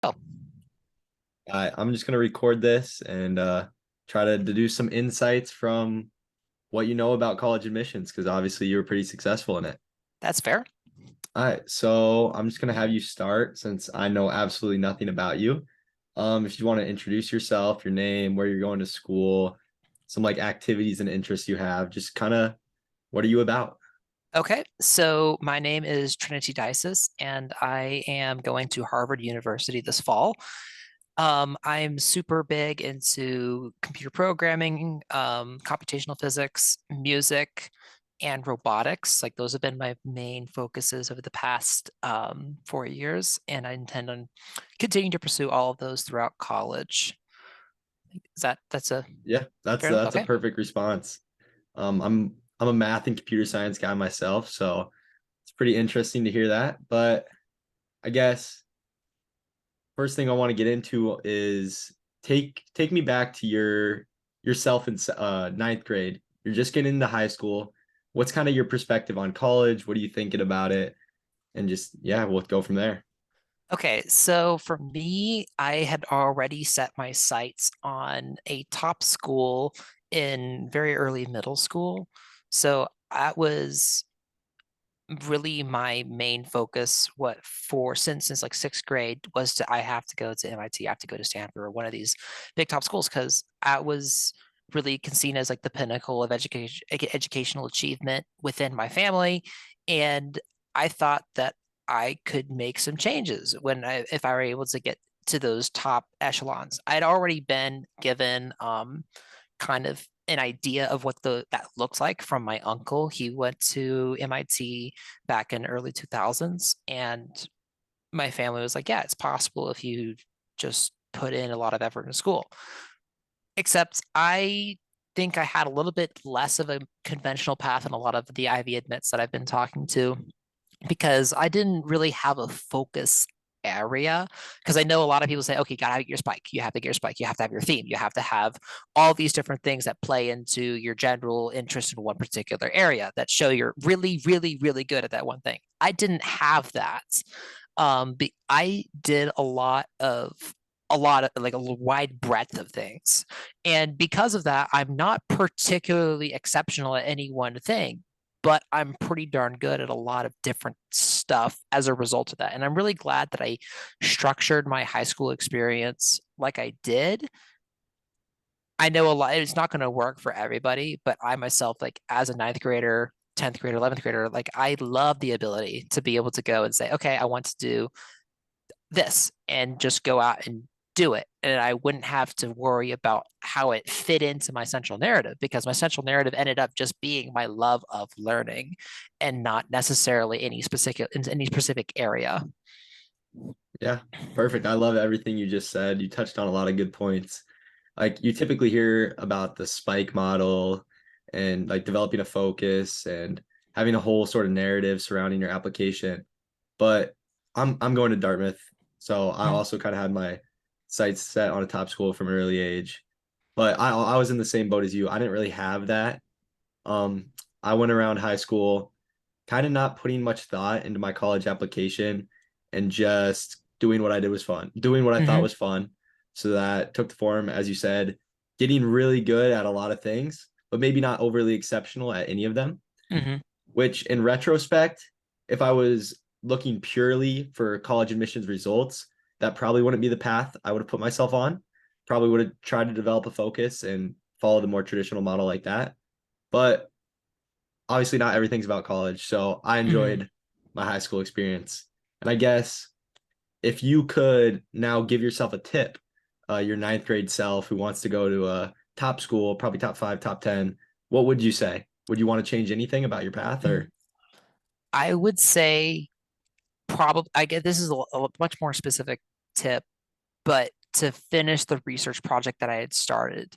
Oh, I'm just gonna record this and try to deduce some insights from what you know about college admissions, because obviously you were pretty successful in it. that's fair. All right, so I'm just gonna have you start since I know absolutely nothing about you. If you want to introduce yourself, your name, where you're going to school, some like activities and interests you have, just kind of what are you about? Okay, so my name is Trinity Dysis, and I am going to Harvard University this fall. I'm super big into computer programming, computational physics, music, and robotics. Like those have been my main focuses over the past 4 years, and I intend on continuing to pursue all of those throughout college. That's a Yeah, that's fair enough? that's a Okay. perfect response. I'm a math and computer science guy myself, so it's pretty interesting to hear that. But I guess first thing I want to get into is take me back to yourself in ninth grade. You're just getting into high school. What's kind of your perspective on college? What are you thinking about it? And just yeah, we'll go from there. Okay, so for me, I had already set my sights on a top school in very early middle school. So that was really my main focus. What for since like sixth grade was to I have to go to MIT, I have to go to Stanford or one of these big top schools because I was really seen as like the pinnacle of educational achievement within my family, and I thought that I could make some changes if I were able to get to those top echelons. I'd already been given kind of an idea of what that looks like from my uncle. He went to MIT back in early 2000s, and my family was like, yeah, it's possible if you just put in a lot of effort in school. Except I think I had a little bit less of a conventional path than a lot of the Ivy admits that I've been talking to because I didn't really have a focus area. Because I know a lot of people say, okay, you gotta have your spike, you have to get your spike, you have to have your theme, you have to have all these different things that play into your general interest in one particular area that show you're really, really, really good at that one thing. I didn't have that. I did a lot of like a wide breadth of things. And because of that, I'm not particularly exceptional at any one thing, but I'm pretty darn good at a lot of different stuff as a result of that. And I'm really glad that I structured my high school experience like I did. I know a lot, it's not going to work for everybody, but I myself, like as a ninth grader, 10th grader, 11th grader, like I love the ability to be able to go and say, okay, I want to do this and just go out and do it. And I wouldn't have to worry about how it fit into my central narrative because my central narrative ended up just being my love of learning and not necessarily any specific area. Yeah, perfect. I love everything you just said. You touched on a lot of good points. Like you typically hear about the spike model and like developing a focus and having a whole sort of narrative surrounding your application. But I'm going to Dartmouth, so I Mm-hmm. also kind of had my sights set on a top school from an early age. But I was in the same boat as you. I didn't really have that. Um, I went around high school kind of not putting much thought into my college application and just doing what I did was fun, doing what I thought Mm-hmm. was fun. So that took the form, as you said, getting really good at a lot of things, but maybe not overly exceptional at any of them. Mm-hmm. Which, in retrospect, if I was looking purely for college admissions results, that probably wouldn't be the path I would have put myself on. Probably would have tried to develop a focus and follow the more traditional model like that. But obviously not everything's about college. So I Mm-hmm. enjoyed my high school experience. And I guess if you could now give yourself a tip, your ninth grade self who wants to go to a top school, probably top five, top 10, what would you say? Would you want to change anything about your path or? I would say probably, I get this is a much more specific tip, but to finish the research project that I had started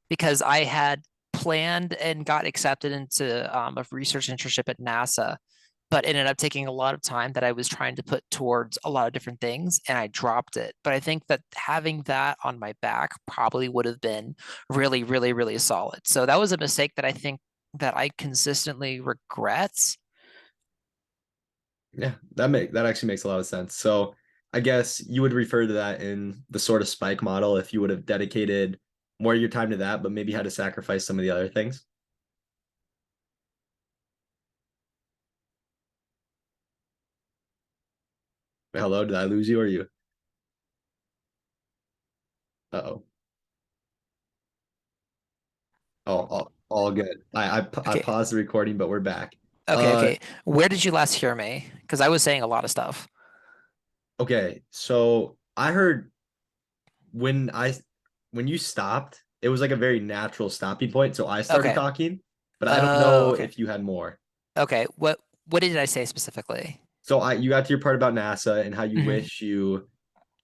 because I had planned and got accepted into a research internship at NASA, but it ended up taking a lot of time that I was trying to put towards a lot of different things and I dropped it. But I think that having that on my back probably would have been really, really, really solid. So that was a mistake that I think that I consistently regret. Yeah, that actually makes a lot of sense. So I guess you would refer to that in the sort of spike model if you would have dedicated more of your time to that, but maybe had to sacrifice some of the other things. Hello, did I lose you or you? Uh-oh. Oh, all good. I Okay. paused the recording, but we're back. Okay, Uh, okay. Where did you last hear me? Because I was saying a lot of stuff. okay. So I heard when I when you stopped, it was like a very natural stopping point. So I started Okay. talking, but I don't Oh, know okay. if you had more. Okay. What did I say specifically? So I you got to your part about NASA and how you Hmm. wish you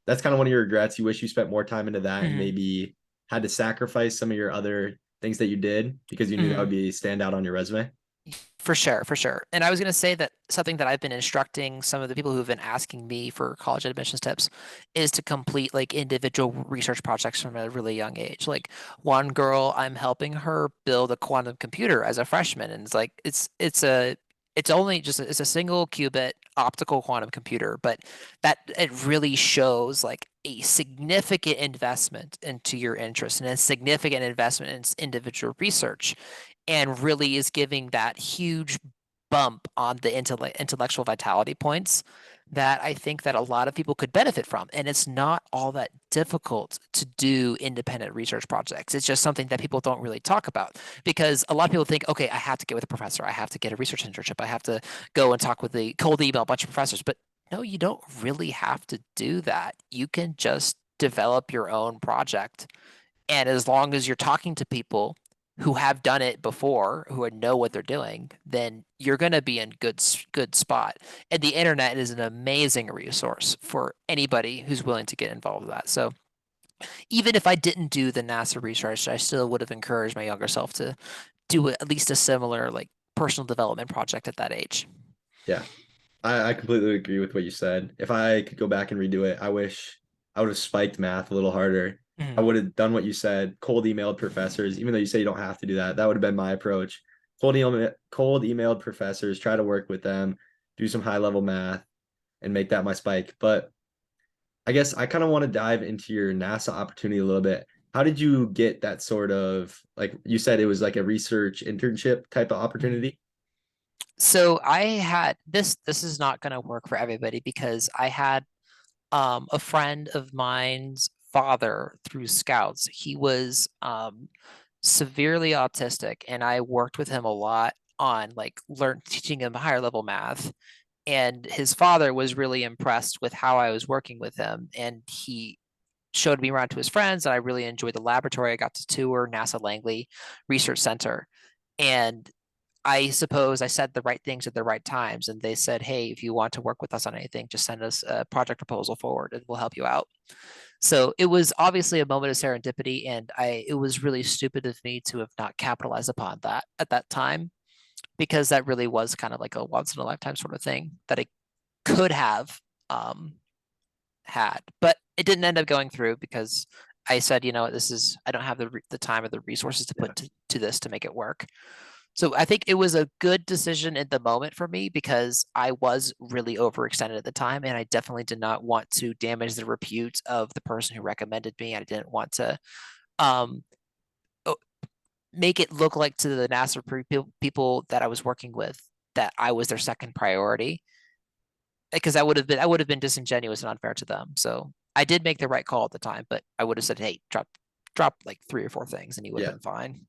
that's kind of one of your regrets. You wish you spent more time into that and Hmm. maybe had to sacrifice some of your other things that you did because you knew that would Hmm. be stand out on your resume. For sure, for sure. And I was going to say that something that I've been instructing some of the people who've been asking me for college admissions tips is to complete like individual research projects from a really young age. Like one girl, I'm helping her build a quantum computer as a freshman, and it's like it's only just it's a single qubit optical quantum computer, but that it really shows like a significant investment into your interest and a significant investment in individual research and really is giving that huge bump on the intellectual vitality points that I think that a lot of people could benefit from. And it's not all that difficult to do independent research projects. It's just something that people don't really talk about because a lot of people think, okay, I have to get with a professor. I have to get a research internship. I have to go and talk with the cold email a bunch of professors. But no, you don't really have to do that. You can just develop your own project, and as long as you're talking to people who have done it before, who know what they're doing, then you're going to be in good spot. And the internet is an amazing resource for anybody who's willing to get involved with that. So even if I didn't do the NASA research, I still would have encouraged my younger self to do at least a similar like personal development project at that age. Yeah. I completely agree with what you said. If I could go back and redo it, I wish I would have spiked math a little harder. I Mm-hmm. would have done what you said, cold emailed professors, even though you say you don't have to do that. That would have been my approach. Cold emailed professors, try to work with them, do some high level math, and make that my spike. But I guess I kind of want to dive into your NASA opportunity a little bit. How did you get that sort of like you said it was like a research internship type of Mm-hmm. opportunity? So I had this. This is not going to work for everybody because I had a friend of mine's father through scouts. He was severely autistic, and I worked with him a lot on like learn teaching him higher level math. And his father was really impressed with how I was working with him, and he showed me around to his friends, and I really enjoyed the laboratory. I got to tour NASA Langley Research Center, and I suppose I said the right things at the right times, and they said, "Hey, if you want to work with us on anything, just send us a project proposal forward, and we'll help you out." So it was obviously a moment of serendipity, and I it was really stupid of me to have not capitalized upon that at that time because that really was kind of like a once in a lifetime sort of thing that I could have um, had, but it didn't end up going through because I said, you know, this is I don't have the time or the resources to Yeah. put to this to make it work. So I think it was a good decision in the moment for me because I was really overextended at the time, and I definitely did not want to damage the repute of the person who recommended me. I didn't want to um, make it look like to the NASA people that I was working with that I was their second priority because I would have been disingenuous and unfair to them. So I did make the right call at the time, but I would have said, hey, drop like three or four things, and you would Yeah. have been fine.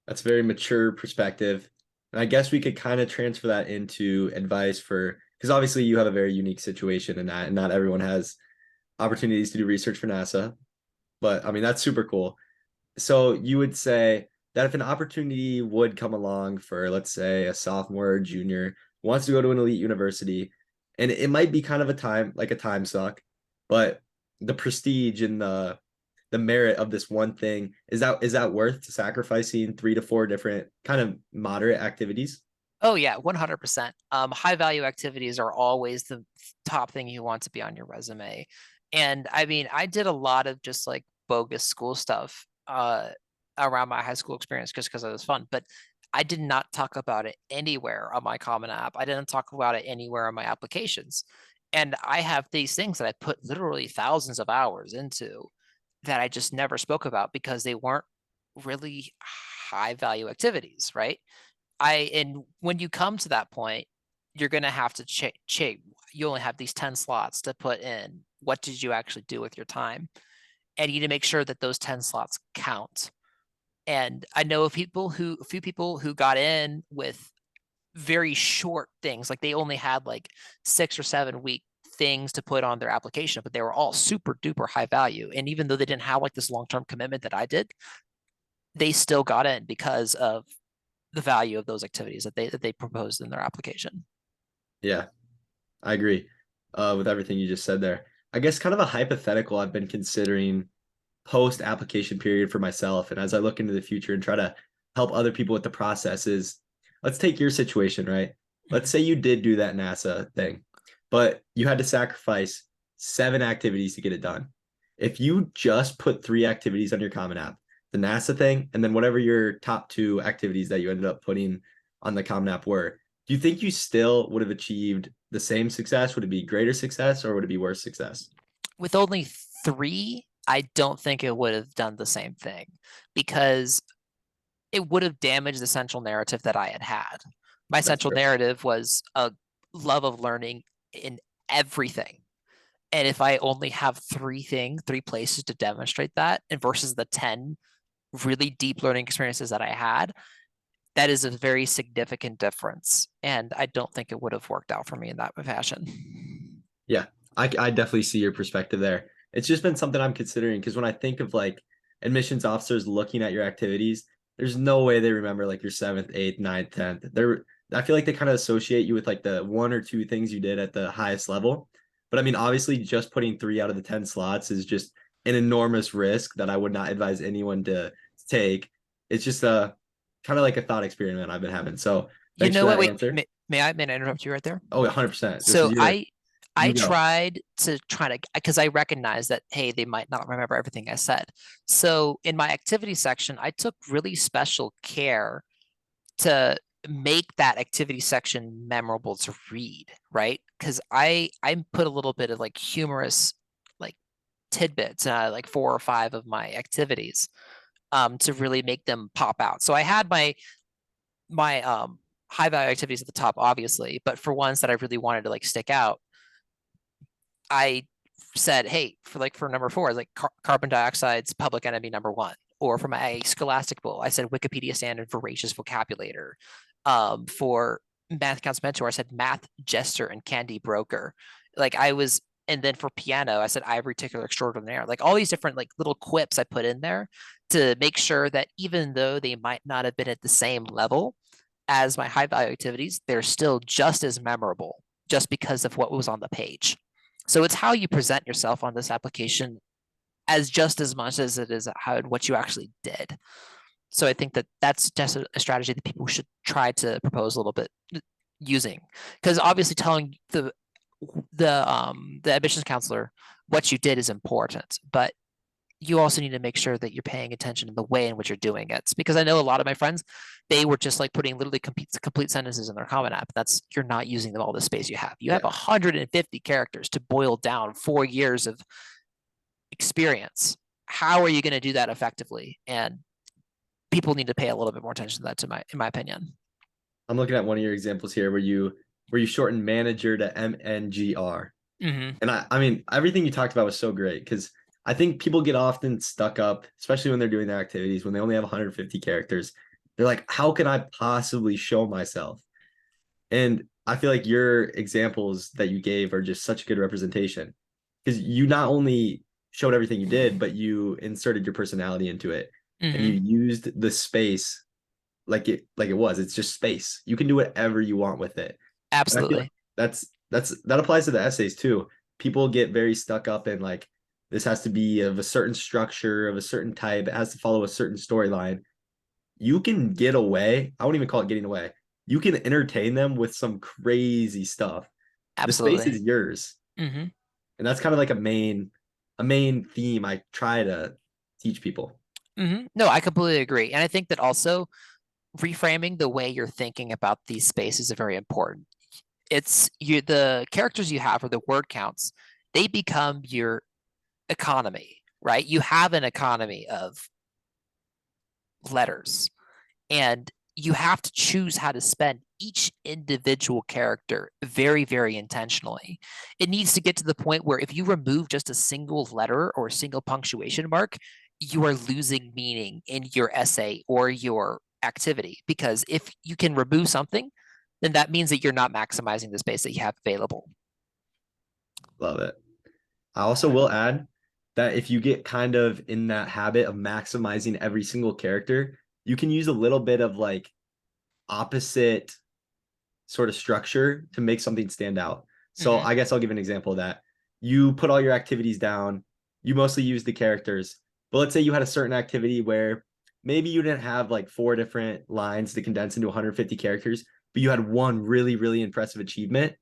That's very mature perspective. And I guess we could kind of transfer that into advice for because obviously you have a very unique situation in that, and not everyone has opportunities to do research for NASA. But I mean, that's super cool. So you would say that if an opportunity would come along for, let's say, a sophomore or junior who wants to go to an elite university, and it might be kind of a time like a time suck, but the prestige and the merit of this one thing is that worth sacrificing 3 to 4 different kind of moderate activities? Oh yeah, 100%. High value activities are always the top thing you want to be on your resume. And I mean, I did a lot of just like bogus school stuff around my high school experience just because it was fun. But I did not talk about it anywhere on my Common App. I didn't talk about it anywhere on my applications. And I have these things that I put literally thousands of hours into that I just never spoke about because they weren't really high value activities, right? And when you come to that point, you're going to have to check. You only have these 10 slots to put in. What did you actually do with your time? And you need to make sure that those 10 slots count. And I know a few people who got in with very short things, like they only had like 6 or 7 week things to put on their application, but they were all super duper high value. And even though they didn't have like this long-term commitment that I did, they still got in because of the value of those activities that they proposed in their application. Yeah, I agree with everything you just said there. I guess kind of a hypothetical I've been considering post application period for myself. And as I look into the future and try to help other people with the process is, let's take your situation, right? Let's say you did do that NASA thing, but you had to sacrifice 7 activities to get it done. If you just put 3 activities on your Common App, the NASA thing, and then whatever your top 2 activities that you ended up putting on the Common App were, do you think you still would have achieved the same success? Would it be greater success or would it be worse success? With only 3, I don't think it would have done the same thing because it would have damaged the central narrative that I had had. My That's central true. narrative was a love of learning in everything. And if I only have 3 places to demonstrate that, and versus the 10 really deep learning experiences that I had, that is a very significant difference. And I don't think it would have worked out for me in that fashion. Yeah, I definitely see your perspective there. It's just been something I'm considering because when I think of like admissions officers looking at your activities, there's no way they remember like your seventh, eighth, ninth, 10th. I feel like they kind of associate you with like the 1 or 2 things you did at the highest level. But I mean, obviously, just putting 3 out of the 10 slots is just an enormous risk that I would not advise anyone to take. It's just a kind of like a thought experiment I've been having. So You thanks for know what? that Wait, answer. may I interrupt you right there? Oh, 100%. This is So your, I you go. tried to try to because I recognize that hey, they might not remember everything I said. So in my activity section, I took really special care to make that activity section memorable to read, right? Because I put a little bit of like humorous like tidbits, like 4 or 5 of my activities, to really make them pop out. So I had my high value activities at the top, obviously, but for ones that I really wanted to like stick out, I said, hey, for number 4, like carbon dioxide's public enemy number 1. Or for my Scholastic Bowl, I said Wikipedia standard voracious vocabulator. For math counts mentor, I said math, Jester, and Candy Broker. Like I was, and then for piano, I said ivory tickler extraordinaire. Like all these different like little quips I put in there to make sure that even though they might not have been at the same level as my high value activities, they're still just as memorable just because of what was on the page. So it's how you present yourself on this application as just as much as it is how what you actually did. So I think that that's just a strategy that people should try to propose a little bit using, because obviously telling the admissions counselor what you did is important, but you also need to make sure that you're paying attention in the way in which you're doing it. Because I know a lot of my friends, they were just like putting literally complete sentences in their Common App. That's you're not using them all the space you have. You have Yeah. 150 characters to boil down 4 years of experience. How are you going to do that effectively? And people need to pay a little bit more attention to that, in my opinion. I'm looking at one of your examples here where you shorten manager to MNGR. Mm-hmm. And I mean everything you talked about was so great because I think people get often stuck up, especially when they're doing their activities, when they only have 150 characters. They're like, how can I possibly show myself? And I feel like your examples that you gave are just such a good representation because you not only showed everything you did, but you inserted your personality into it and you Mm-hmm. used the space like it was. It's just space. You can do whatever you want with it. And I feel like Absolutely. that applies to the essays too. People get very stuck up in like this has to be of a certain structure, of a certain type, it has to follow a certain storyline. You can get away. I won't even call it getting away. You can entertain them with some crazy stuff. The space Absolutely. is yours. Mm-hmm. And that's kind of like a main theme I try to teach people. Mm-hmm. No, I completely agree. And I think that also reframing the way you're thinking about these spaces is very important. It's you, the characters you have or the word counts, they become your economy, right? You have an economy of letters, and you have to choose how to spend each individual character very, very intentionally. It needs to get to the point where if you remove just a single letter or a single punctuation mark, you are losing meaning in your essay or your activity. Because if you can remove something, then that means that you're not maximizing the space that you have available. Love it. I also will add that if you get kind of in that habit of maximizing every single character, you can use a little bit of like opposite sort of structure to make something stand out. So Mm-hmm. I guess I'll give an example of that. You put all your activities down, you mostly use the characters, but let's say you had a certain activity where maybe you didn't have like four different lines to condense into 150 characters, but you had one really, really impressive achievement.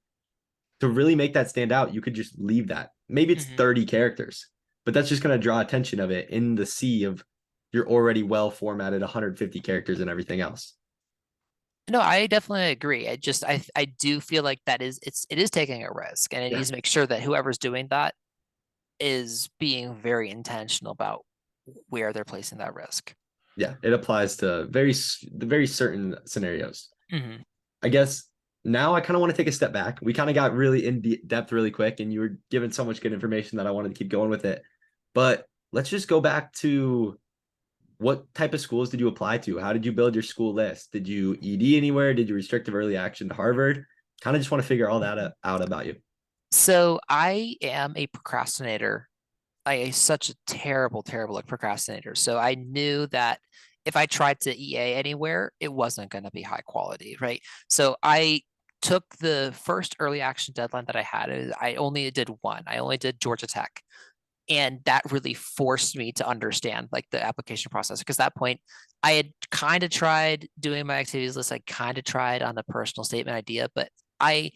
To really make that stand out, you could just leave that. Maybe it's Mm-hmm. 30 characters, but that's just going to draw attention of it in the sea of your already well formatted 150 characters and everything else. No, I definitely agree. I do feel like it is taking a risk, and it Yeah. needs to make sure that whoever's doing that is being very intentional about where they're placing that risk. Yeah, it applies to very certain scenarios. Hmm. I guess now I kind of want to take a step back. We kind of got really in depth really quick, and you were given so much good information that I wanted to keep going with it. But let's just go back to what type of schools did you apply to? How did you build your school list? Did you ED anywhere? Did you restrictive early action to Harvard? Kind of just want to figure all that out about you. So I am a procrastinator. I am such a terrible, terrible like procrastinator. So I knew that if I tried to EA anywhere, it wasn't going to be high quality, right? So I took the first early action deadline that I had. I only did one. I only did Georgia Tech. And that really forced me to understand like the application process, because at that point I had kind of tried doing my activities list. I kind of tried on the personal statement idea, but i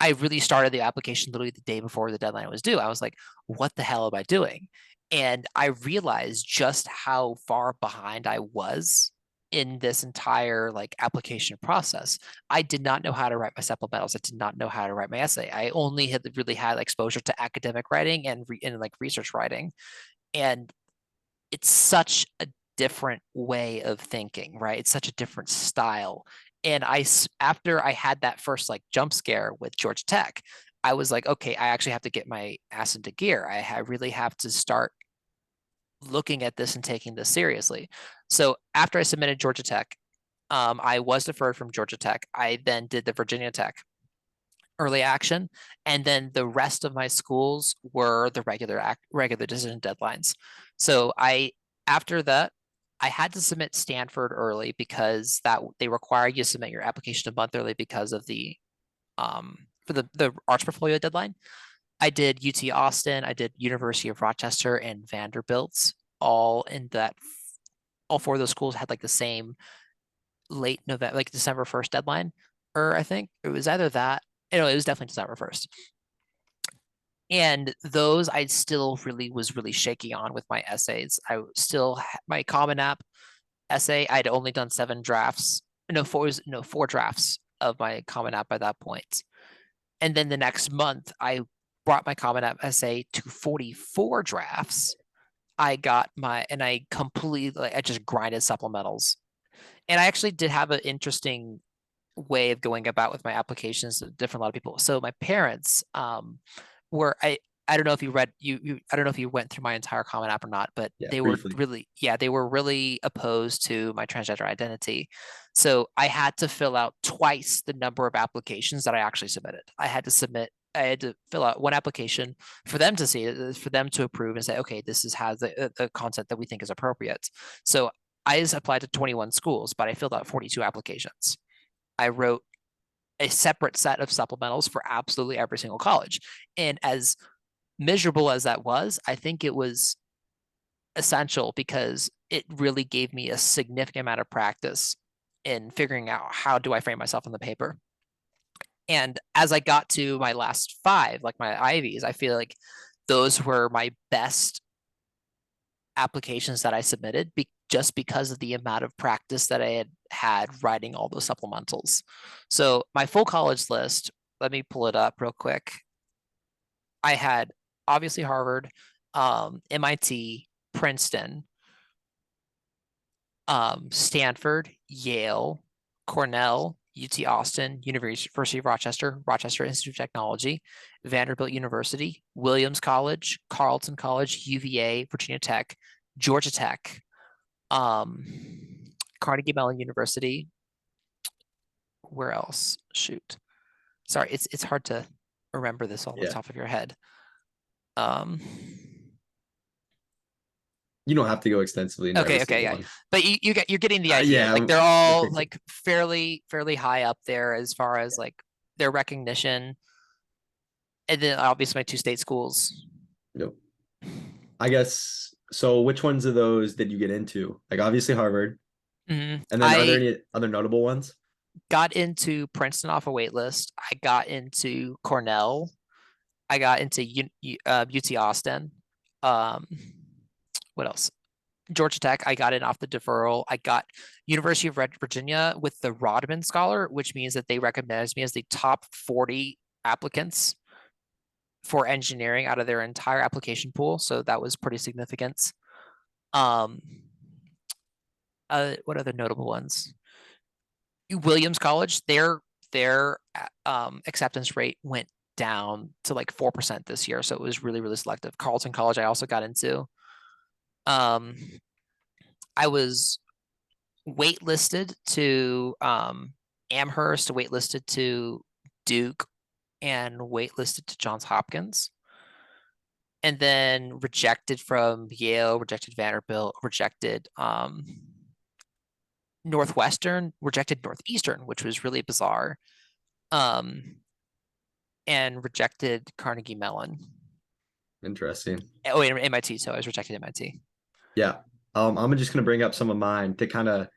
I really started the application literally the day before the deadline was due. I was like, what the hell am I doing? And I realized just how far behind I was in this entire like application process. I did not know how to write my supplementals. I did not know how to write my essay. I only had really had exposure to academic writing and like research writing. And it's such a different way of thinking, right? It's such a different style. And after I had that first like jump scare with Georgia Tech, I was like, okay, I actually have to get my ass into gear. Really have to start looking at this and taking this seriously. So after I submitted Georgia Tech, I was deferred from Georgia Tech. I then did the Virginia Tech early action, and then the rest of my schools were the regular decision deadlines. So I after that I had to submit Stanford early because that they require you to submit your application a month early because of the for the arts portfolio deadline. I did UT Austin, I did University of Rochester and Vanderbilt's, all in that all four of those schools had like the same late November, like December 1st deadline, or I think it was either that. You know, it was definitely December 1st. And those I still really was really shaky on with my essays. I still my Common App essay. I'd only done 7 drafts. No, four drafts of my Common App by that point. And then the next month, I brought my Common App essay to 44 drafts. I completely, like, I just grinded supplementals. And I actually did have an interesting way of going about with my applications, different a lot of people. So my parents were I don't know if you read you I don't know if you went through my entire Common App or not, but Yeah, they were briefly. really, yeah, they were really opposed to my transgender identity. So I had to fill out twice the number of applications that I actually submitted. I had to fill out one application for them to see it, for them to approve and say, okay, this is has the content that we think is appropriate. So I just applied to 21 schools, but I filled out 42 applications. I wrote a separate set of supplementals for absolutely every single college. And as miserable as that was, I think it was essential because it really gave me a significant amount of practice in figuring out how do I frame myself on the paper. And as I got to my last 5, like my Ivies, I feel like those were my best applications that I submitted just because of the amount of practice that I had writing all those supplementals. So my full college list, let me pull it up real quick. I had obviously Harvard, MIT, Princeton, Stanford, Yale, Cornell, UT Austin, University of Rochester, Rochester Institute of Technology, Vanderbilt University, Williams College, Carleton College, UVA, Virginia Tech, Georgia Tech, um, Carnegie Mellon University. Where else? Shoot. Sorry, it's hard to remember this all off the top of your head. You don't have to go extensively into every single Yeah. one. But you're getting the idea. Yeah, Like they're all like fairly high up there as far as like their recognition. And then obviously my two state schools. Nope. I guess so. Which ones of those did you get into? Like obviously Harvard. Mhm. And then are there any other notable ones? Got into Princeton off a waitlist. I got into Cornell. I got into UT Austin. What else? Georgia Tech, I got in off the deferral. I got University of Virginia with the Rodman Scholar, which means that they recognized me as the top 40 applicants for engineering out of their entire application pool. So that was pretty significant. What other notable ones? Williams College, their acceptance rate went down to like 4% this year. So it was really selective. Carleton College, I also got into. I was waitlisted to Amherst, waitlisted to Duke, and waitlisted to Johns Hopkins. And then rejected from Yale, rejected Vanderbilt, rejected Northwestern, rejected Northeastern, which was really bizarre. And rejected Carnegie Mellon. Interesting. Oh, wait, MIT. So I was rejected MIT. Yeah. I'm just going to bring up some of mine to kind of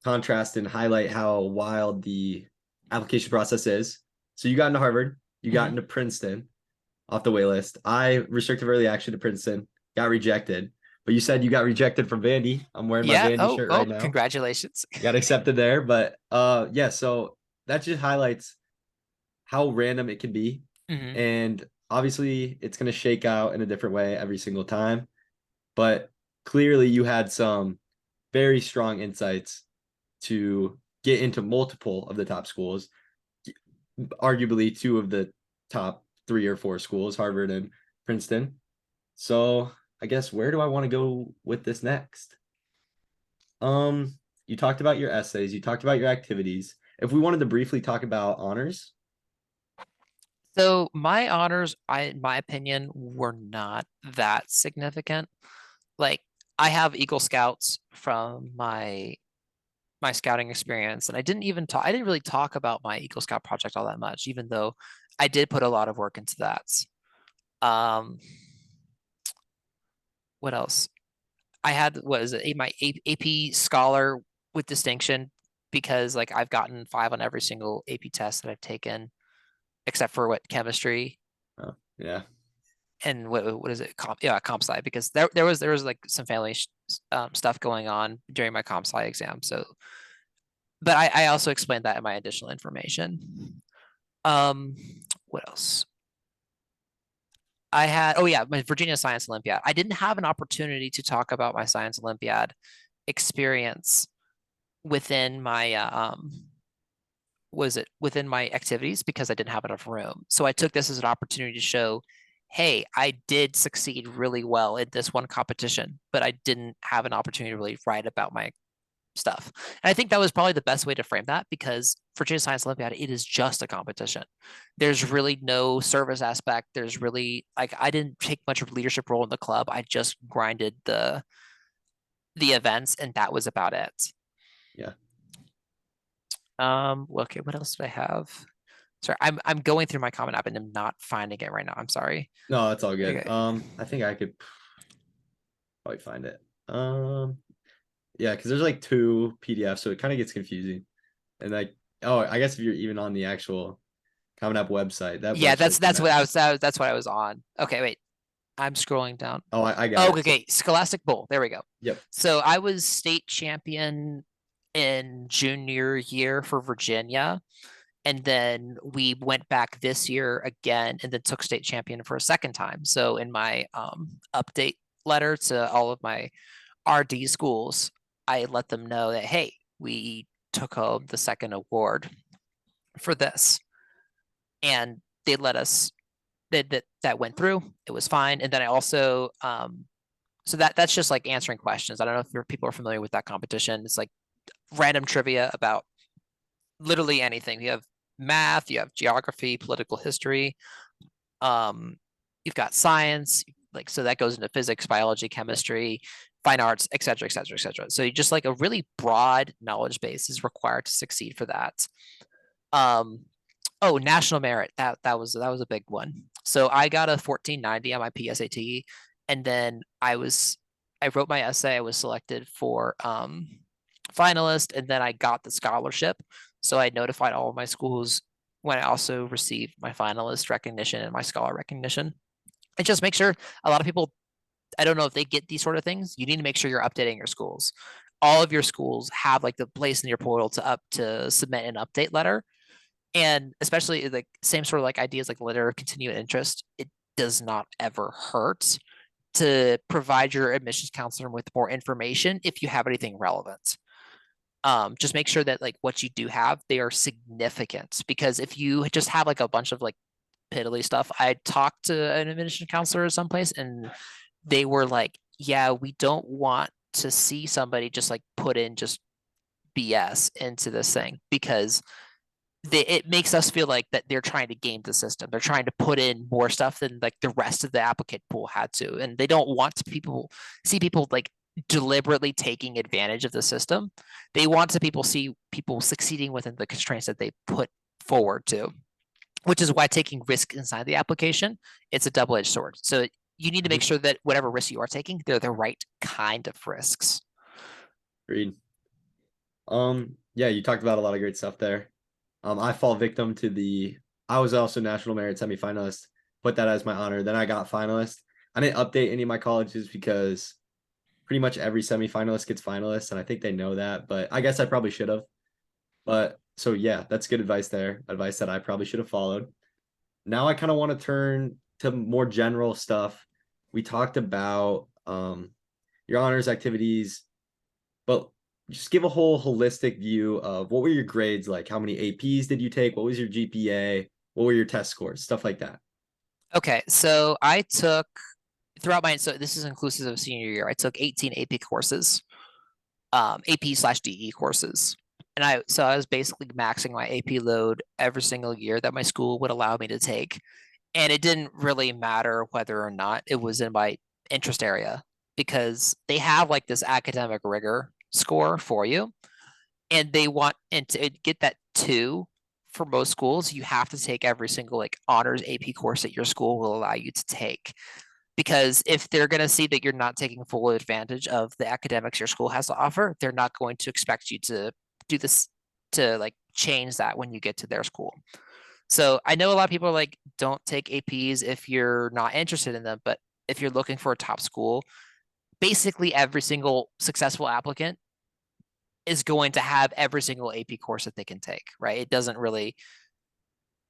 contrast and highlight how wild the application process is. So you got into Harvard, you got into Princeton off the wait list. I restricted early action to Princeton, got rejected. But you said you got rejected from Vandy. I'm wearing my Vandy shirt right now. Congratulations. Got accepted there. But yeah, so that just highlights how random it can be. And obviously it's going to shake out in a different way every single time. But clearly you had some very strong insights to get into multiple of the top schools, arguably two of the top 3 or 4 schools, Harvard and Princeton. So I guess where do I want to go with this next? You talked about your essays, you talked about your activities. If we wanted to briefly talk about honors. So my honors, in my opinion, were not that significant. Like I have Eagle Scouts from my scouting experience, and I didn't really talk about my Eagle Scout project all that much, even though I did put a lot of work into that. What else? I had my AP Scholar with distinction because like I've gotten 5 on every single AP test that I've taken, except for chemistry. Oh, yeah. And what is it? Comp sci, because there was like some family stuff going on during my comp sci exam. So, but I also explained that in my additional information. What else? I had, my Virginia Science Olympiad. I didn't have an opportunity to talk about my Science Olympiad experience within my within my activities because I didn't have enough room. So I took this as an opportunity to show, hey, I did succeed really well in this one competition, but I didn't have an opportunity to really write about my stuff. And I think that was probably the best way to frame that, because Virginia Science Olympiad, it is just a competition. There's really no service aspect. There's really like I didn't take much of a leadership role in the club. I just grinded the events, and that was about it. Yeah. Okay, what else did I have? Sorry, I'm going through my comment app and I'm not finding it right now. I'm sorry. No, that's all good. Okay. I think I could probably find it. Yeah, because there's like 2 PDFs, so it kind of gets confusing. And like, I guess if you're even on the actual Common App website, that's what I was on. Okay, wait. I'm scrolling down. Oh, I got Oh, it. So, okay. Scholastic Bowl. There we go. yep. So I was state champion in junior year for Virginia. And then we went back this year again and then took state champion for a second time. So in my update letter to all of my RD schools, I let them know that, hey, we took home the second award for this. And they let us that went through. It was fine. And then I also so that's just like answering questions. I don't know if people are familiar with that competition. It's like random trivia about literally anything. You have math, you have geography, political history, you've got science, like so that goes into physics, biology, chemistry, fine arts, et cetera, et cetera, et cetera. So you just like a really broad knowledge base is required to succeed for that. Um, oh, national merit. That was a big one. So I got a 1490 on my PSAT, and then I wrote my essay. I was selected for finalist, and then I got the scholarship. So I notified all of my schools when I also received my finalist recognition and my scholar recognition. And just make sure a lot of people, I don't know if they get these sort of things. You need to make sure you're updating your schools. All of your schools have like the place in your portal to submit an update letter, and especially like same sort of like ideas like letter of continued interest. It does not ever hurt to provide your admissions counselor with more information if you have anything relevant. Just make sure that like what you do have, they are significant, because if you just have like a bunch of like piddly stuff, I talked to an admission counselor someplace and they were like, yeah, we don't want to see somebody just like put in just BS into this thing, because it makes us feel like that they're trying to game the system. They're trying to put in more stuff than like the rest of the applicant pool had to, and they don't want to see people like deliberately taking advantage of the system. They want to see people succeeding within the constraints that they put forward to, which is why taking risk inside the application, it's a double-edged sword. So you need to make Mhm. sure that whatever risks you are taking, they're the right kind of risks. Agreed. Yeah, you talked about a lot of great stuff there. I fall victim to I was also national merit semifinalist, put that as my honor. Then I got finalist. I didn't update any of my colleges because pretty much every semifinalist gets finalist, and I think they know that, but I guess I probably should have. But so yeah, that's good advice there. Advice that I probably should have followed. Now I kind of want to turn to more general stuff. We talked about your honors activities, but just give a whole holistic view of what were your grades like? How many APs did you take? What was your GPA? What were your test scores? Stuff like that. Okay, so I took throughout my so this is inclusive of senior year. I took 18 AP courses, AP/DE courses, and I was basically maxing my AP load every single year that my school would allow me to take, and it didn't really matter whether or not it was in my interest area, because they have like this academic rigor score for you, and they want, and to get that two for most schools, you have to take every single like honors AP course that your school will allow you to take, because if they're going to see that you're not taking full advantage of the academics your school has to offer, they're not going to expect you to do this, to like change that when you get to their school. So I know a lot of people are like, don't take APs if you're not interested in them, but if you're looking for a top school, basically every single successful applicant is going to have every single AP course that they can take, right? It doesn't really,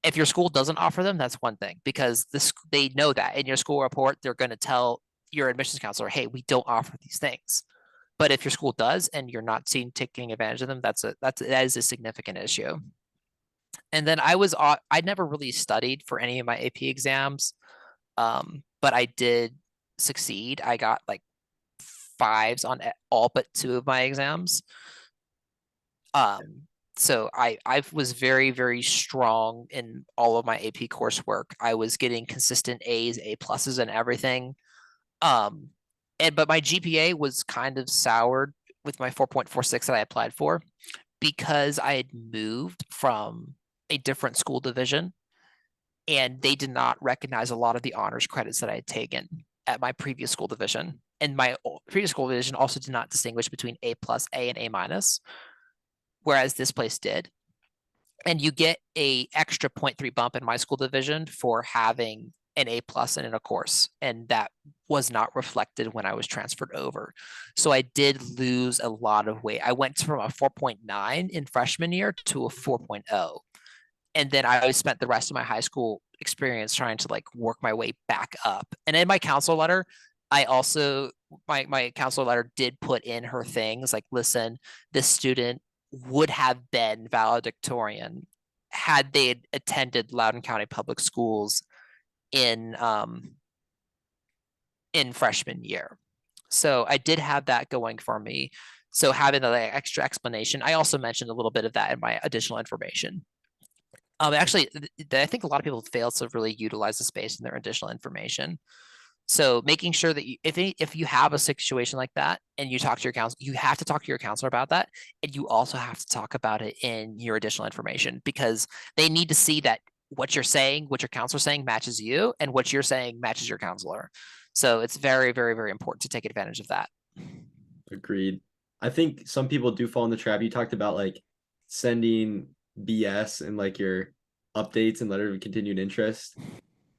if your school doesn't offer them, that's one thing, because they know that in your school report, they're going to tell your admissions counselor, hey, we don't offer these things. But if your school does and you're not seen taking advantage of them, that is a significant issue. And then I never really studied for any of my AP exams, but I did succeed. I got like fives on all but two of my exams. Um, so I was very strong in all of my AP coursework. I was getting consistent A's, A pluses, and everything. Um, but my GPA was kind of soured with my 4.46 that I applied for, because I had moved from a different school division and they did not recognize a lot of the honors credits that I had taken at my previous school division. And my previous school division also did not distinguish between A plus, A, and A minus, whereas this place did. And you get a extra 0.3 bump in my school division for having an A plus in a course, and that was not reflected when I was transferred over. So I did lose a lot of weight. I went from a 4.9 in freshman year to a 4.0. And then I spent the rest of my high school experience trying to like work my way back up. And in my counselor letter, I also my counselor letter did put in her things like, listen, this student would have been valedictorian had they attended Loudoun County Public Schools in freshman year. So I did have that going for me. So having the like, extra explanation, I also mentioned a little bit of that in my additional information. Actually, I think a lot of people fail to really utilize the space in their additional information. So making sure that if you have a situation like that and you talk to your counselor, you have to talk to your counselor about that, and you also have to talk about it in your additional information because they need to see that what you're saying, what your counselor's saying matches you, and what you're saying matches your counselor. So it's very, very, very important to take advantage of that. Agreed. I think some people do fall in the trap. You talked about like sending BS and like your updates and letter of continued interest.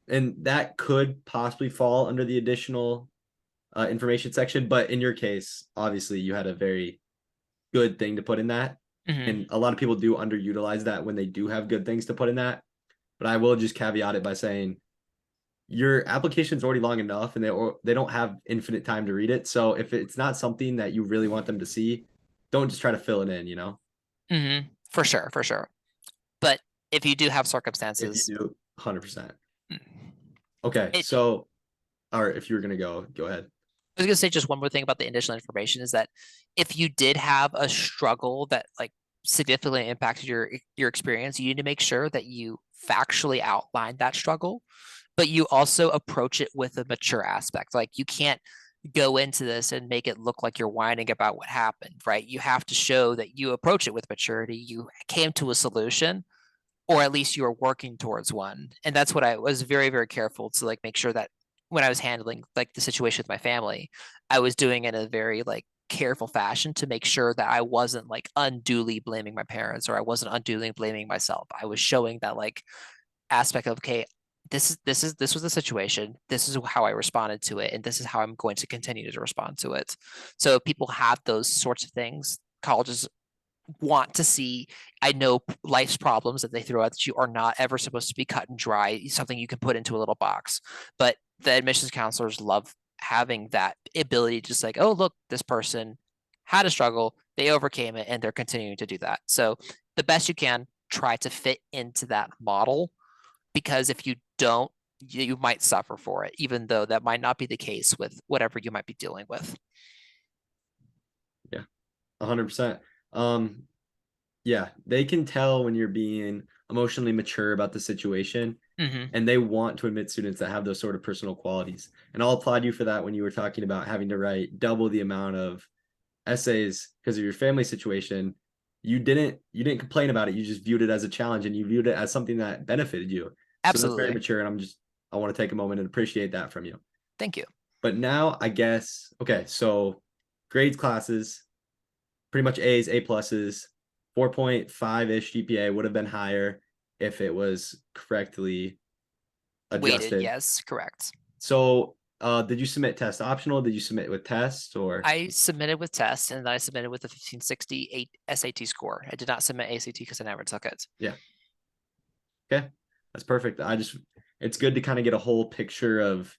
And that could possibly fall under the additional information section. But in your case, obviously, you had a very good thing to put in that. And a lot of people do underutilize that when they do have good things to put in that. But I will just caveat it by saying your application is already long enough and they don't have infinite time to read it. So if it's not something that you really want them to see, don't just try to fill it in, you know? For sure, for sure. But if you do have If you circumstances, do, 100%. mm, Okay, it, so, all right, if you were gonna go ahead. I was gonna say just one more thing about the additional information is that if you did have a struggle that like significantly impacted your experience, you need to make sure that you factually outline that struggle, but you also approach it with a mature aspect. Like you can't go into this and make it look like you're whining about what happened, right? You have to show that you approach it with maturity. You came to a solution, or at least you are working towards one. And that's what I was very, very careful to like make sure that when I was handling like the situation with my family, I was doing it in a very like careful fashion to make sure that I wasn't like unduly blaming my parents or I wasn't unduly blaming myself. I was showing that like aspect of, okay, this was the situation. This is how I responded to it, and this is how I'm going to continue to respond to it. So people have those sorts of things. Colleges want to see. I know life's problems that they throw at you are not ever supposed to be cut and dry, something you can put into a little box. But the admissions counselors love having that ability to just like, oh, look, this person had a struggle, they overcame it, and they're continuing to do that. So the best you can, try to fit into that model because if you don't, you might suffer for it, even though that might not be the case with whatever you might be dealing with. Yeah, 100%. Yeah, they can tell when you're being emotionally mature about the situation, and they want to admit students that have those sort of personal qualities. And I'll applaud you for that when you were talking about having to write double the amount of essays because of your family situation. You didn't complain about it. You just viewed it as a challenge and you viewed it as something that benefited you. So that's very Absolutely. mature, and I want to take a moment and appreciate that from you. Thank you. But now I guess okay, so grades classes, pretty much A's, A pluses, 4.5-ish GPA would have been higher if it was correctly Weighted, adjusted. yes, correct. So did you submit test optional? Did you submit with tests or I submitted with tests and then I submitted with a 1568 SAT score. I did not submit ACT because I never took it. yeah. Okay. That's perfect. It's good to kind of get a whole picture of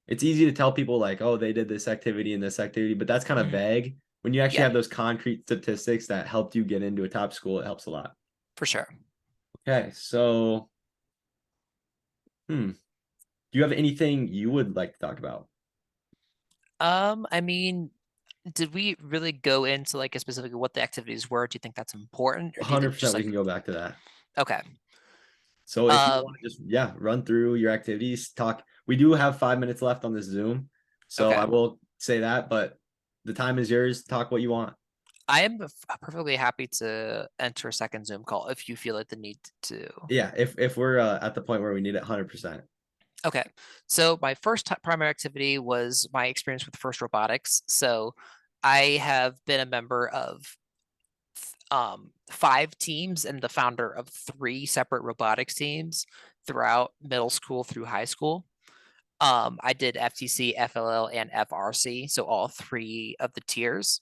it's easy to tell people like, oh, they did this activity and this activity, but that's kind of vague. When you actually Yeah, have those concrete statistics that helped you get into a top school, it helps a lot. for sure. Okay, so do you have anything you would like to talk about? I mean, did we really go into like a specific what the activities were? Do you think that's important, or do you think just 100% we like can go back to that. okay? So if you want Um, to just run through your activities, talk. We do have 5 minutes left on this Zoom, so okay. I will say that, but the time is yours. Talk what you want. I am perfectly happy to enter a second Zoom call if you feel like the need to. Yeah, if we're at the point where we need it, 100%. Okay. So my first primary activity was my experience with First Robotics. So I have been a member of 5 teams and the founder of 3 separate robotics teams. throughout middle school through high school. I did FTC, FLL, and FRC, so all three of the tiers.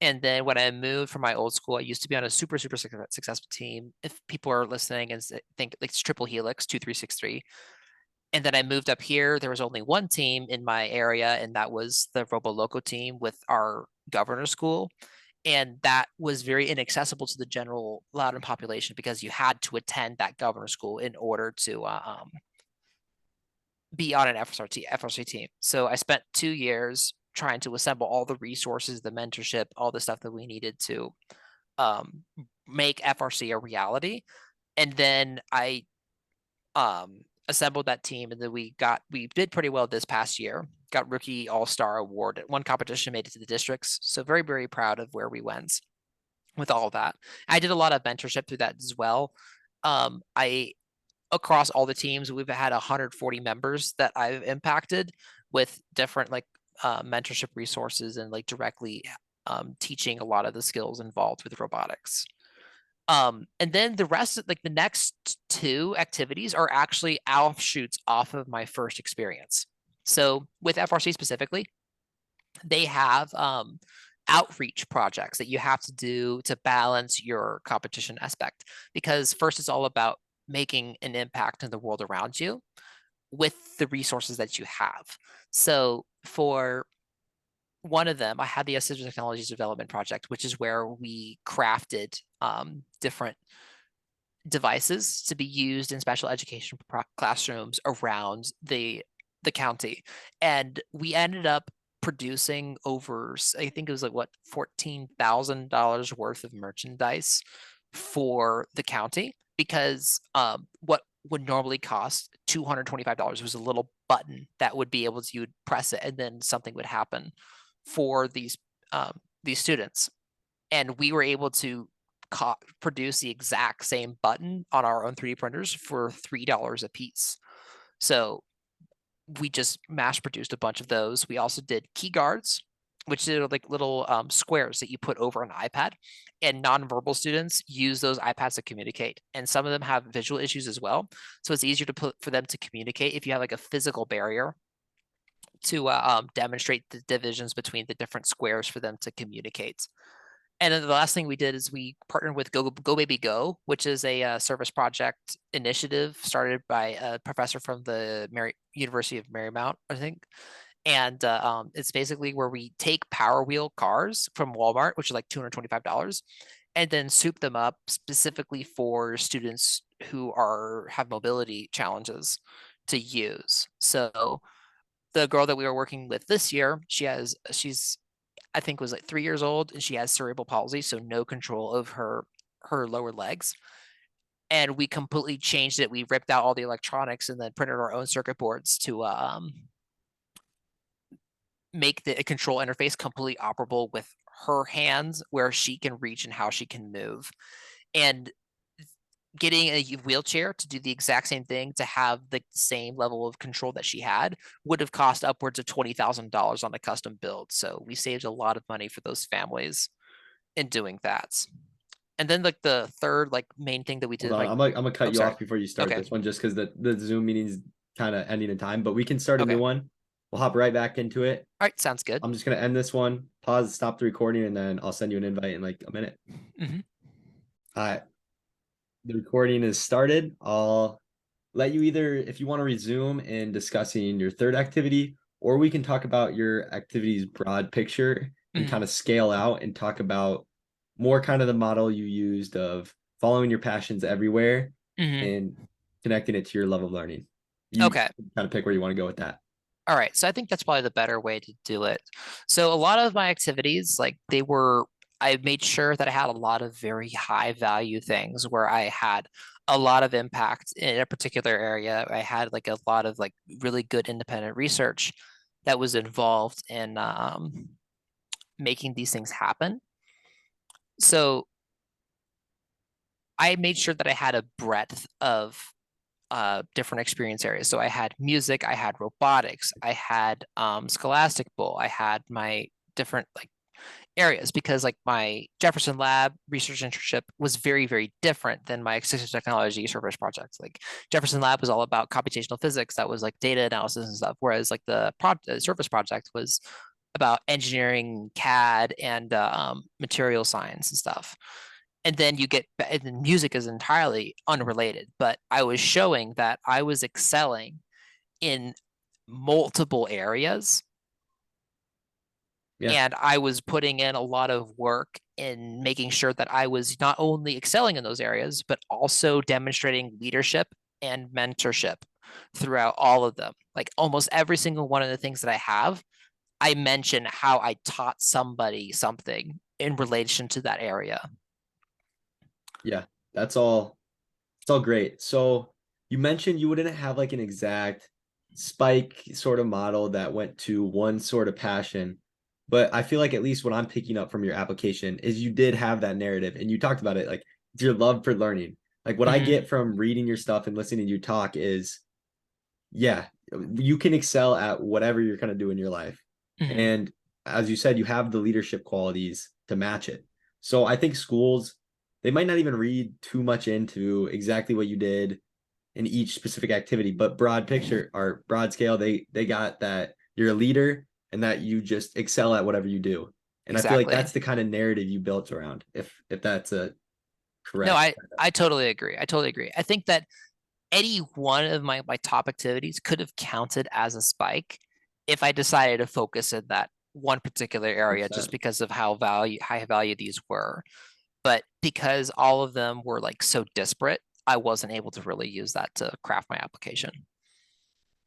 And then when I moved from my old school, I used to be on a super, super successful team. If people are listening and think like it's Triple Helix 2363. And then I moved up here. There was only one team in my area, and that was the Robo Loco team with our governor school. And that was very inaccessible to the general Loudoun population because you had to attend that governor school in order to be on an FRC team. So I spent 2 years trying to assemble all the resources, the mentorship, all the stuff that we needed to um, make FRC a reality. And then I assembled that team, and then we did pretty well this past year. Got rookie all-star award at one competition, made it to the districts. So very, very proud of where we went with all of that. I did a lot of mentorship through that as well. I across all the teams, we've had 140 members that I've impacted with different like mentorship resources and like directly teaching a lot of the skills involved with robotics. And then the rest, like the next two activities are actually offshoots off of my first experience. So with FRC specifically, they have outreach projects that you have to do to balance your competition aspect. Because first, it's all about making an impact in the world around you with the resources that you have. So for one of them, I had the Assistive Technologies Development Project, which is where we crafted different devices to be used in special education classrooms around the county. And we ended up producing over, I think it was like what, $14,000 worth of merchandise for the county, because what would normally cost $225 was a little button that would be able to, you would press it and then something would happen for these students. And we were able to produce the exact same button on our own 3D printers for $3 a piece. So we just mass produced a bunch of those. We also did key guards, which are like little squares that you put over an iPad, and nonverbal students use those iPads to communicate. And some of them have visual issues as well. So it's easier to put for them to communicate if you have like a physical barrier to demonstrate the divisions between the different squares for them to communicate. And then the last thing we did is we partnered with Go Baby Go, which is a service project initiative started by a professor from the University of Marymount, I think. And it's basically where we take Power Wheel cars from Walmart, which is like $225, and then soup them up specifically for students who have mobility challenges to use. So the girl that we were working with this year, she's I think was like 3 years old, and she has cerebral palsy, so no control of her lower legs. And we completely changed it. We ripped out all the electronics and then printed our own circuit boards to make the control interface completely operable with her hands, where she can reach and how she can move. And getting a wheelchair to do the exact same thing, to have the same level of control that she had, would have cost upwards of $20,000 on a custom build. So we saved a lot of money for those families in doing that. And then like the third like main thing that we did, Hold on, like, I'm gonna cut you off before you start okay, this one, just because the Zoom meeting's kind of ending in time, but we can start a okay, new all one. We'll hop right back into it. right, sounds good. I'm just gonna end this one, pause, stop the recording, and then I'll send you an invite in like a minute. Mhm. All right, the recording is started. I'll let you either, if you want to resume in discussing your third activity, or we can talk about your activity's broad picture and Mhm. kind of scale out and talk about more kind of the model you used of following your passions everywhere Mhm. and connecting it to your level of learning. You Okay. kind of pick where you want to go with that. All right. So I think that's probably the better way to do it. So a lot of my activities, like I made sure that I had a lot of very high value things where I had a lot of impact in a particular area. I had like a lot of like really good independent research that was involved in making these things happen. So I made sure that I had a breadth of different experience areas. So I had music, I had robotics, I had Scholastic Bowl, I had my different like areas, because like my Jefferson Lab research internship was very, very different than my assistive technology service project. Like Jefferson Lab was all about computational physics, that was like data analysis and stuff, whereas like the service project was about engineering, CAD, and material science and stuff. And then and then music is entirely unrelated, but I was showing that I was excelling in multiple areas, Yeah. and I was putting in a lot of work in making sure that I was not only excelling in those areas, but also demonstrating leadership and mentorship throughout all of them. Like almost every single one of the things that I have, I mention how I taught somebody something in relation to that area. Yeah. That's all. It's all great. So you mentioned you wouldn't have like an exact spike sort of model that went to one sort of passion. But I feel like at least what I'm picking up from your application is you did have that narrative and you talked about it, like it's your love for learning. Like what I Mm-hmm. get from reading your stuff and listening to you talk is, yeah, you can excel at whatever you're kind of doing in your life. Mm-hmm. And as you said, you have the leadership qualities to match it. So I think schools, they might not even read too much into exactly what you did in each specific activity, but broad picture or broad scale, they got that you're a leader and that you just excel at whatever you do. And I feel like Exactly. that's the kind of narrative you built around, if that's a No, correct. I totally agree. I totally agree. I think that any one of my top activities could have counted as a spike if I decided to focus in that one particular area, just 100%. because of how high value these were. But because all of them were like so disparate, I wasn't able to really use that to craft my application.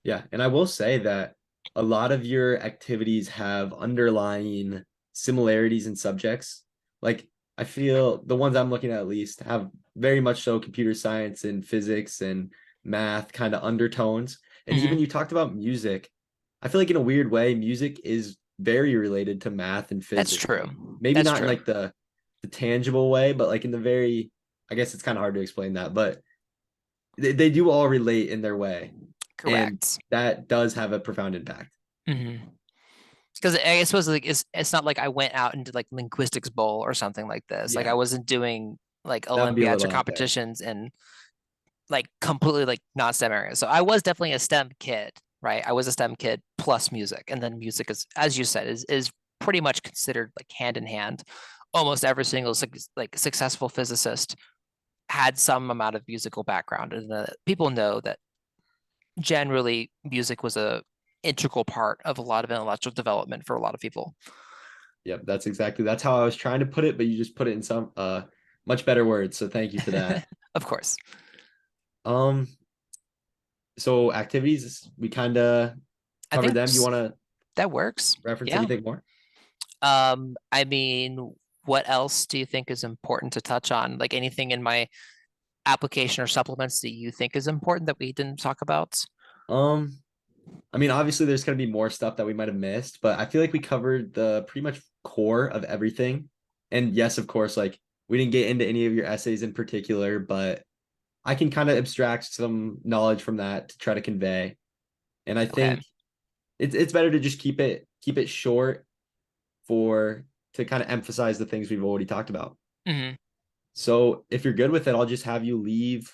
Yeah, and I will say that a lot of your activities have underlying similarities in subjects. Like I feel the ones I'm looking at least have very much so computer science and physics and math kind of undertones. And even Hmm. you talked about music. I feel like in a weird way, music is very related to math and That's physics. true. Maybe That's not in true. like the tangible way, but like in the very, I guess it's kind of hard to explain that, but they do all relate in their way. And Correct. that does have a profound impact. Hmm. Because I suppose like it's not like I went out and did like linguistics bowl or something like this. Like I Yeah, wasn't doing like that would be a Olympiads or little out there. competitions in like completely like not STEM areas. So I was definitely a STEM kid, right? I was a STEM kid plus music, and then music is, as you said, is pretty much considered like hand in hand. Almost every single like successful physicist had some amount of musical background, and people know that generally music was a integral part of a lot of intellectual development for a lot of people. Yep, that's how I was trying to put it, but you just put it in some much better words. So thank you for that. Of course. Um, so activities, we kind of I covered think them. Do you want to that works. reference Yeah. anything more? I mean, what else do you think is important to touch on? Like anything in my application or supplements that you think is important that we didn't talk about? Um, I mean, obviously there's going to be more stuff that we might have missed, but I feel like we covered the pretty much core of everything. And yes, of course, like we didn't get into any of your essays in particular, but I can kind of abstract some knowledge from that to try to convey. And I Okay. think it's better to just keep it short for to kind of emphasize the things we've already talked about. Hmm. So if you're good with it, I'll just have you leave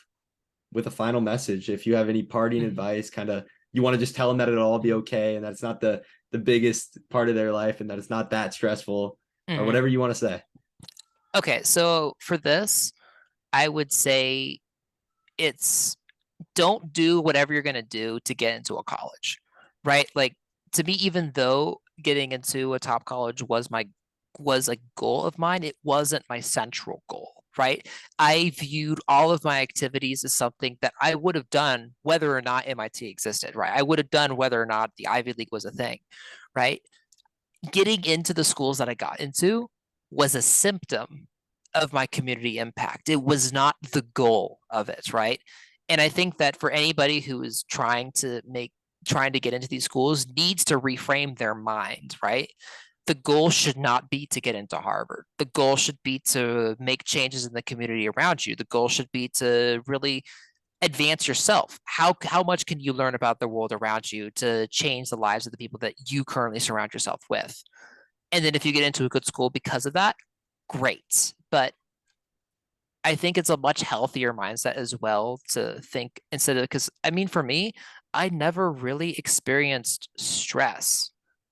with a final message. If you have any parting Hmm. advice, kind of you want to just tell them that it'll all be okay and that's not the biggest part of their life and that it's not that stressful or Hmm. whatever you want to say. Okay, so for this, I would say it's don't do whatever you're going to do to get into a college, right? Like to me, even though getting into a top college was a goal of mine, it wasn't my central goal, right? I viewed all of my activities as something that I would have done whether or not MIT existed, right? I would have done whether or not the Ivy League was a thing, right? Getting into the schools that I got into was a symptom of my community impact. It was not the goal of it, right? And I think that for anybody who is trying to get into these schools needs to reframe their mind, right? The goal should not be to get into Harvard. The goal should be to make changes in the community around you. The goal should be to really advance yourself. How much can you learn about the world around you to change the lives of the people that you currently surround yourself with? And then if you get into a good school because of that, great. But I think it's a much healthier mindset as well to think instead of, because I mean, for me, I never really experienced stress,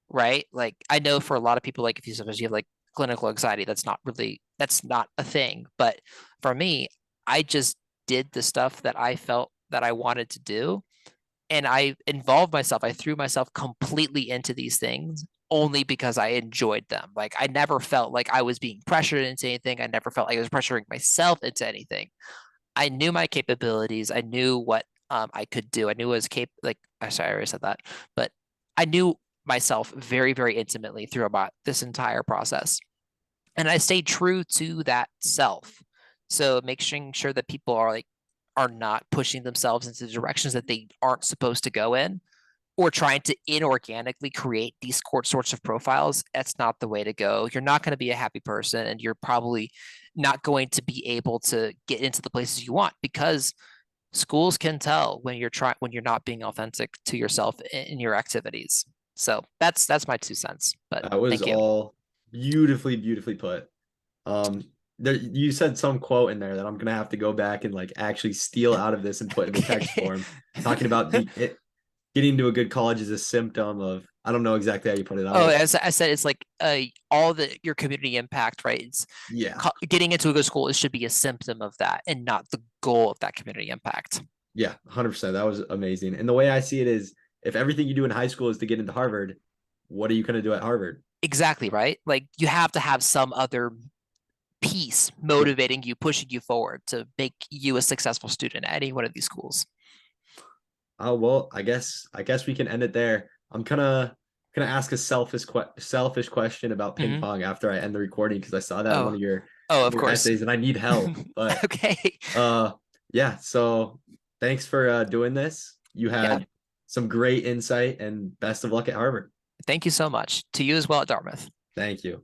right? Like I know for a lot of people, like if you sometimes you have like clinical anxiety, that's not a thing. But for me, I just did the stuff that I felt that I wanted to do, and I involved myself. I threw myself completely into these things only because I enjoyed them. Like I never felt like I was being pressured into anything. I never felt like I was pressuring myself into anything. I knew my capabilities. I knew what I could do. I knew I was like I sorry, I already said that, but I knew myself very, very intimately through about this entire process. And I stayed true to that self. So making sure that people are not pushing themselves into directions that they aren't supposed to go in, or trying to inorganically create these sorts of profiles. That's not the way to go. You're not going to be a happy person, and you're probably not going to be able to get into the places you want, because schools can tell when you're not being authentic to yourself in your activities. So that's my 2 cents. But That was thank you. all beautifully put. Um, there, you said some quote in there that I'm gonna have to go back and like actually steal out of this and put in the text Okay. form, talking about getting into a good college is a symptom of, I don't know exactly how you put it. Oh, I'll as I said, it's like all the your community impact, right? It's Yeah, getting into a good school. It should be a symptom of that, and not the goal of that community impact. yeah, 100%. That was amazing. And the way I see it is, if everything you do in high school is to get into Harvard, what are you gonna do at Harvard? Exactly, right? Like you have to have some other piece Yeah. motivating you, pushing you forward to make you a successful student at any one of these schools. Oh well, I guess we can end it there. I'm gonna ask a selfish question about ping Mhm. pong after I end the recording, because I saw that in Oh, oh, one of of your course. essays and I need help. But Okay. uh yeah, so thanks for doing this. You Yeah. had some great insight, and best of luck at Harvard. Thank you so much. To you as well at Dartmouth. Thank you.